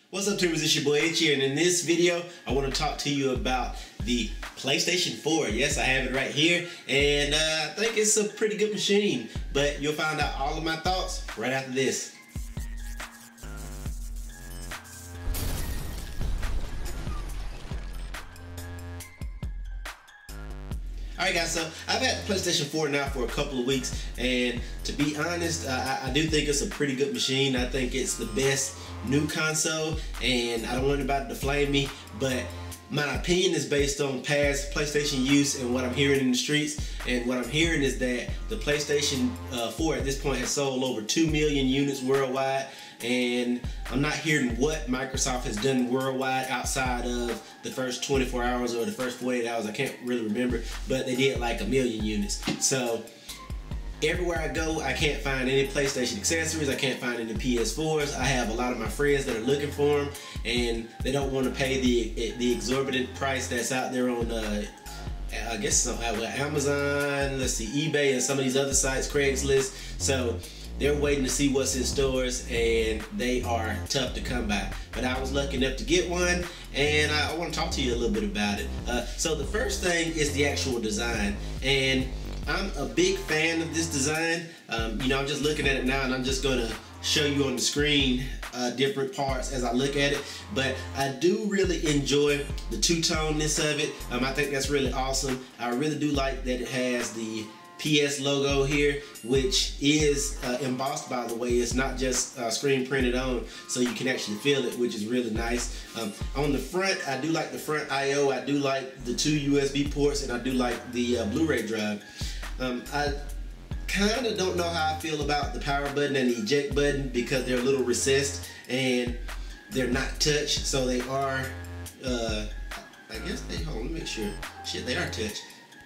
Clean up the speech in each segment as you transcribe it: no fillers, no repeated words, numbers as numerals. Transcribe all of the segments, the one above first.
What's up, tubers? It's your boy Ichi, and in this video, I want to talk to you about the PlayStation 4. Yes, I have it right here, and I think it's a pretty good machine, but you'll find out all of my thoughts right after this. Alright guys, so I've had the PlayStation 4 now for a couple of weeks, and to be honest, I do think it's a pretty good machine. I think it's the best new console, and I don't want anybody to flame me, but my opinion is based on past PlayStation use and what I'm hearing in the streets. And what I'm hearing is that the PlayStation 4 at this point has sold over 2 million units worldwide, and I'm not hearing what Microsoft has done worldwide outside of the first 24 hours or the first 48 hours. I can't really remember, but they did like 1 million units. So everywhere I go, I can't find any PlayStation accessories. I can't find any PS4s. I have a lot of my friends that are looking for them, and they don't want to pay the exorbitant price that's out there on I guess on Amazon, let's see, eBay, and some of these other sites, Craigslist. So they're waiting to see what's in stores, and they are tough to come by. But I was lucky enough to get one, and I want to talk to you a little bit about it. So the first thing is the actual design, and I'm a big fan of this design. You know, I'm just looking at it now, and I'm just gonna show you on the screen different parts as I look at it. But I do really enjoy the two-toneness of it. I think that's really awesome. I really do like that it has the PS logo here, which is embossed, by the way. It's not just screen printed on, so you can actually feel it, which is really nice. On the front, I do like the front I/O. I do like the 2 USB ports, and I do like the Blu-ray drive. I kind of don't know how I feel about the power button and the eject button, because they're a little recessed and they're not touch, so they are I guess they, hold on, let me make sure. Shit, they are touch.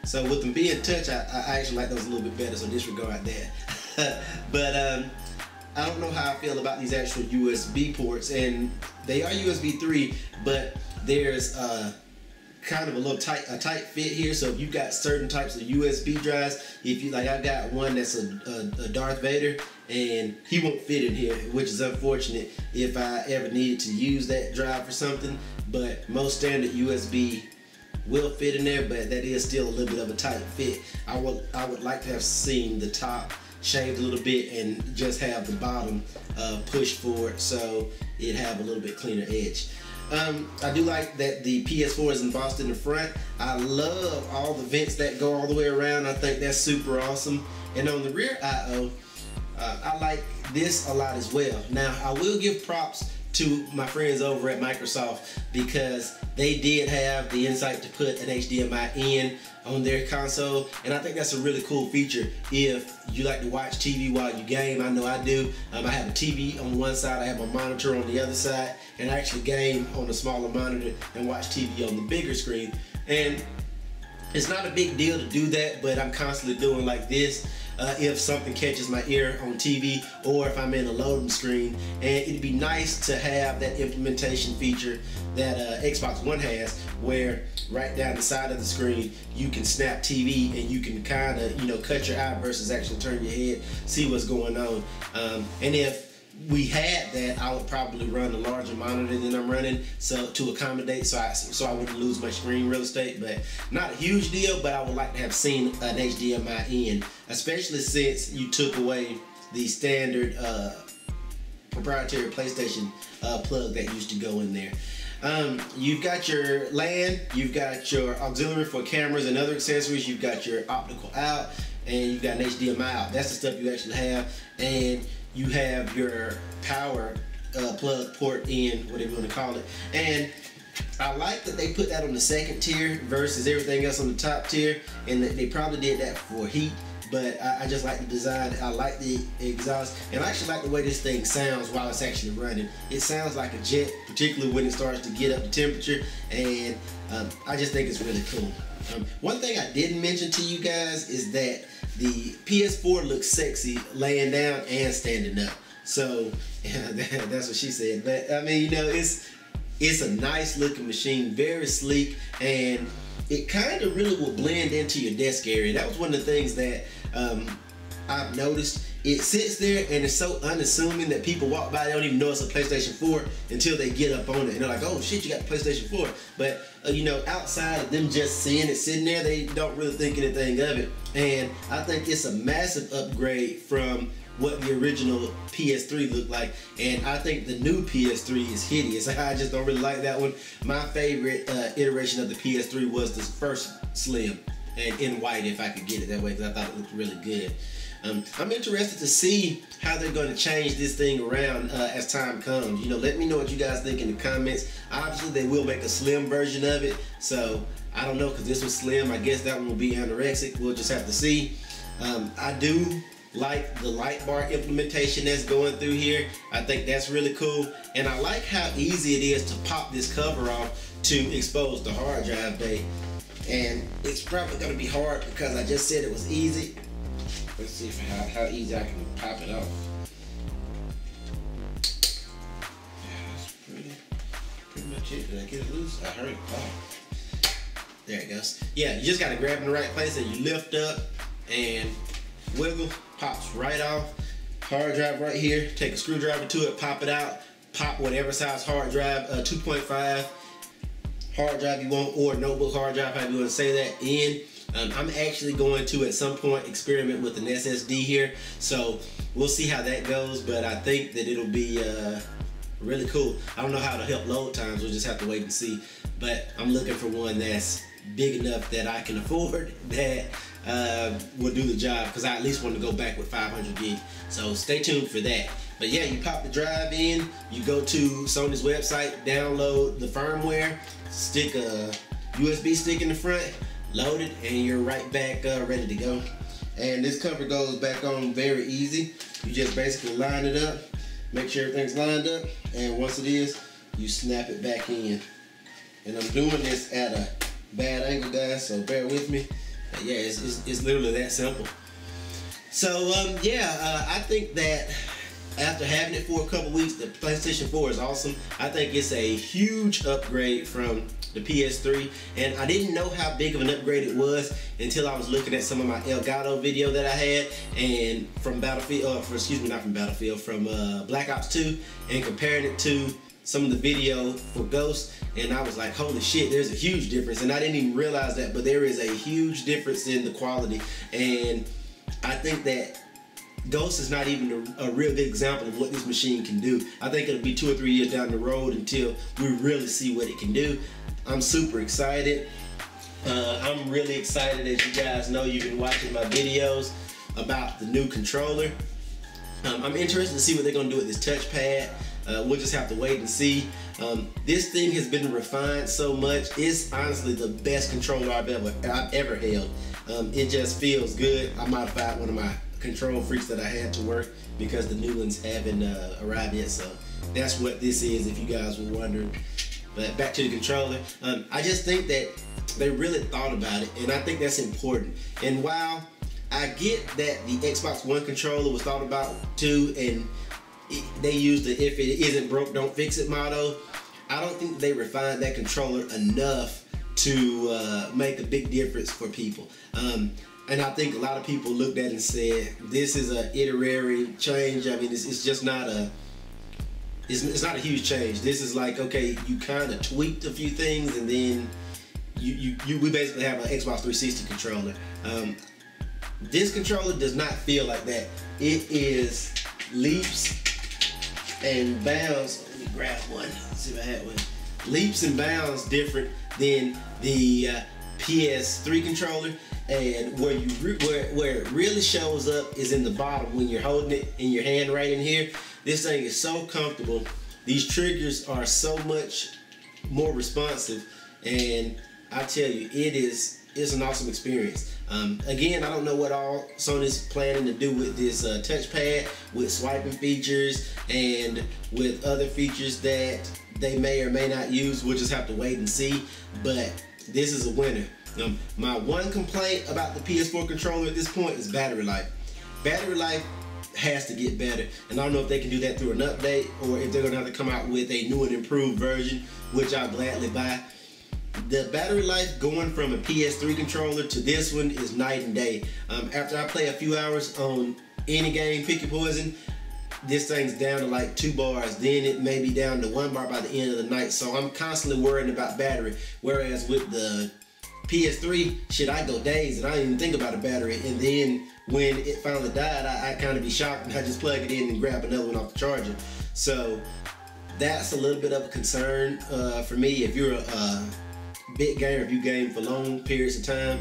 So with them being touch, I actually like those a little bit better, so disregard that. But I don't know how I feel about these actual USB ports, and they are USB 3, but there's kind of a little tight fit here. So if you've got certain types of USB drives, if you like, I've got one that's a Darth Vader, and he won't fit in here, which is unfortunate if I ever needed to use that drive for something. But most standard USB will fit in there, but that is still a little bit of a tight fit. I would like to have seen the top shaved a little bit and just have the bottom pushed forward, so it'd have a little bit cleaner edge. I do like that the PS4 is embossed in the front. I love all the vents that go all the way around. I think that's super awesome. And on the rear I/O, I like this a lot as well. Now, I will give props to my friends over at Microsoft, because they did have the insight to put an HDMI in on their console, and I think that's a really cool feature if you like to watch TV while you game. I know I do. I have a TV on one side, I have my monitor on the other side, and I actually game on a smaller monitor and watch TV on the bigger screen. And it's not a big deal to do that, but I'm constantly doing like this if something catches my ear on TV, or if I'm in a loading screen. And it'd be nice to have that implementation feature that Xbox One has, where right down the side of the screen you can snap TV, and you can kind of, you know, cut your eye versus actually turn your head, see what's going on. And if we had that, I would probably run a larger monitor than I'm running, so to accommodate, so I wouldn't lose my screen real estate. But not a huge deal, but I would like to have seen an HDMI in, especially since you took away the standard proprietary PlayStation plug that used to go in there. You've got your LAN, you've got your auxiliary for cameras and other accessories, you've got your optical out, and you've got an HDMI out. That's the stuff you actually have. And you have your power plug port in, whatever you want to call it. And I like that they put that on the second tier versus everything else on the top tier, and they probably did that for heat. But I just like the design. I like the exhaust, and I actually like the way this thing sounds while it's actually running. It sounds like a jet, particularly when it starts to get up the temperature, and I just think it's really cool. One thing I didn't mention to you guys is that the PS4 looks sexy laying down and standing up. So yeah, that's what she said. But I mean, you know, it's a nice looking machine, very sleek, and it kind of really will blend into your desk area. That was one of the things that I've noticed. It sits there and it's so unassuming that people walk by, they don't even know it's a PlayStation 4 until they get up on it. And they're like, oh shit, you got the PlayStation 4. But, you know, outside of them just seeing it sitting there, they don't really think anything of it. And I think it's a massive upgrade from what the original PS3 looked like. And I think the new PS3 is hideous. I just don't really like that one. My favorite iteration of the PS3 was the first Slim, and in white if I could get it that way, because I thought it looked really good. I'm interested to see how they're going to change this thing around as time comes. You know, let me know what you guys think in the comments. Obviously, they will make a slim version of it, so I don't know, because this was slim. I guess that one will be anorexic. We'll just have to see. I do like the light bar implementation that's going through here. I think that's really cool, and I like how easy it is to pop this cover off to expose the hard drive bay. And it's probably going to be hard because I just said it was easy. Let's see how easy I can pop it off. Yeah, that's pretty much it. Did I get it loose? I heard it pop. There it goes. Yeah, you just got to grab it in the right place and you lift up and wiggle, pops right off. Hard drive right here. Take a screwdriver to it, pop it out. Pop whatever size hard drive, 2.5 hard drive you want, or notebook hard drive, however you want to say that, in. I'm actually going to, at some point, experiment with an SSD here, so we'll see how that goes, but I think that it'll be really cool. I don't know how it'll help load times, we'll just have to wait and see, but I'm looking for one that's big enough that I can afford, that will do the job, because I at least want to go back with 500 gig, so stay tuned for that. But yeah, you pop the drive in, you go to Sony's website, download the firmware, stick a USB stick in the front, load it, and you're right back ready to go. And this cover goes back on very easy. You just basically line it up, make sure everything's lined up, and once it is, you snap it back in. And I'm doing this at a bad angle, guys, so bear with me. But yeah, it's literally that simple. So I think that after having it for a couple weeks, the PlayStation 4 is awesome. I think it's a huge upgrade from the PS3, and I didn't know how big of an upgrade it was until I was looking at some of my Elgato video that I had, and from Battlefield, from Black Ops 2, and comparing it to some of the video for Ghost, and I was like, holy shit, there's a huge difference, and I didn't even realize that, but there is a huge difference in the quality, and I think that Ghost is not even a real good example of what this machine can do. I think it'll be 2 or 3 years down the road until we really see what it can do. I'm super excited. I'm really excited, as you guys know, you've been watching my videos about the new controller. I'm interested to see what they're gonna do with this touchpad. We'll just have to wait and see. This thing has been refined so much. It's honestly the best controller I've ever held. It just feels good. I modified one of my control freaks that I had to work because the new ones haven't arrived yet, so that's what this is, if you guys were wondering. But back to the controller, I just think that they really thought about it, and I think that's important. And while I get that the Xbox One controller was thought about too, and they used the "if it isn't broke, don't fix it" motto, I don't think they refined that controller enough to make a big difference for people. And I think a lot of people looked at it and said, this is an iterary change. I mean, it's just not a, it's not a huge change. This is like, okay, you kind of tweaked a few things, and then we basically have an Xbox 360 controller. This controller does not feel like that. It is leaps and bounds. Let me grab one, see if I had one. Leaps and bounds different than the PS3 controller. And where it really shows up is in the bottom when you're holding it in your hand right in here. This thing is so comfortable. These triggers are so much more responsive, and I tell you, it's an awesome experience. Again, I don't know what all Sony's planning to do with this touchpad, with swiping features and with other features that they may or may not use. We'll just have to wait and see, but this is a winner. My one complaint about the PS4 controller at this point is battery life. Battery life has to get better, and I don't know if they can do that through an update or if they're gonna have to come out with a new and improved version, which I'll gladly buy. the battery life going from a PS3 controller to this one is night and day. After I play a few hours on any game, pick your poison, this thing's down to like 2 bars, then it may be down to 1 bar by the end of the night. So I'm constantly worrying about battery. Whereas with the PS3, shit, I go days and I don't even think about a battery. And then when it finally died, I kind of be shocked and I just plug it in and grab another one off the charger. So that's a little bit of a concern for me. If you're a big gamer, if you game for long periods of time,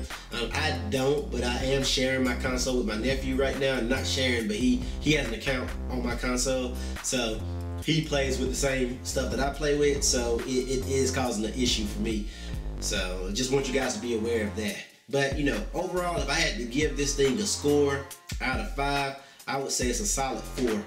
I don't, but I am sharing my console with my nephew right now. Not sharing, but he has an account on my console, so he plays with the same stuff that I play with, so it is causing an issue for me. So just want you guys to be aware of that. But you know, overall, if I had to give this thing a score out of 5, I would say it's a solid 4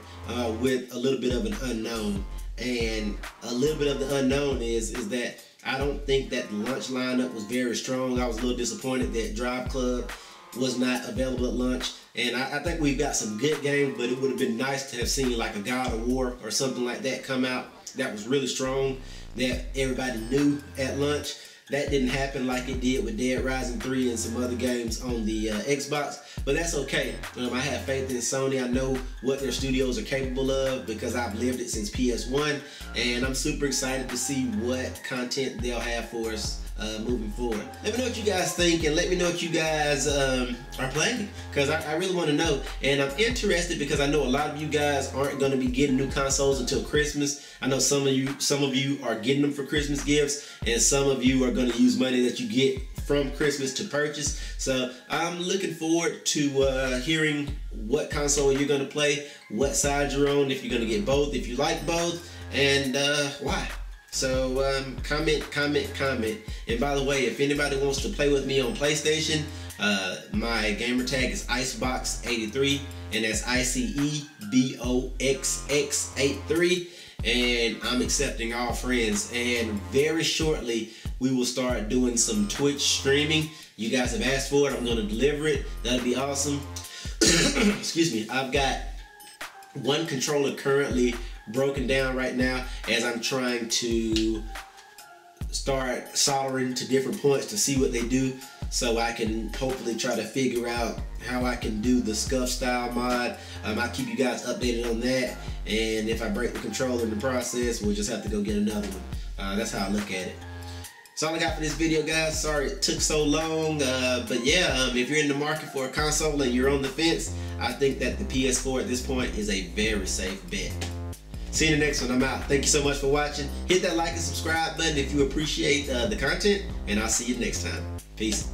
with a little bit of an unknown. And a little bit of the unknown is that I don't think that the launch lineup was very strong. I was a little disappointed that Drive Club was not available at launch. And I think we've got some good games, but it would have been nice to have seen like a God of War or something like that come out that was really strong, that everybody knew at launch. That didn't happen like it did with Dead Rising 3 and some other games on the Xbox, but that's okay. I have faith in Sony. I know what their studios are capable of because I've lived it since PS1, and I'm super excited to see what content they'll have for us moving forward. Let me know what you guys think, and let me know what you guys are playing, because I really want to know. And I'm interested because I know a lot of you guys aren't going to be getting new consoles until Christmas. I know some of you are getting them for Christmas gifts, and some of you are going to use money that you get from Christmas to purchase. So I'm looking forward to hearing what console you're going to play, what side you're on, if you're going to get both, if you like both, and why. So comment. And by the way, if anybody wants to play with me on PlayStation, my gamer tag is Icebox83, and that's ICEBOXX83, and I'm accepting all friends. And very shortly we will start doing some Twitch streaming. You guys have asked for it. I'm going to deliver it. That'll be awesome. Excuse me. I've got one controller currently broken down right now as I'm trying to start soldering to different points to see what they do, so I can hopefully try to figure out how I can do the scuff style mod. I'll keep you guys updated on that, and if I break the controller in the process, we'll just have to go get another one. That's how I look at it. That's all I got for this video, guys. Sorry it took so long, but yeah, if you're in the market for a console and you're on the fence, I think that the PS4 at this point is a very safe bet. See you in the next one. I'm out. Thank you so much for watching. Hit that like and subscribe button if you appreciate the content, and I'll see you next time. Peace.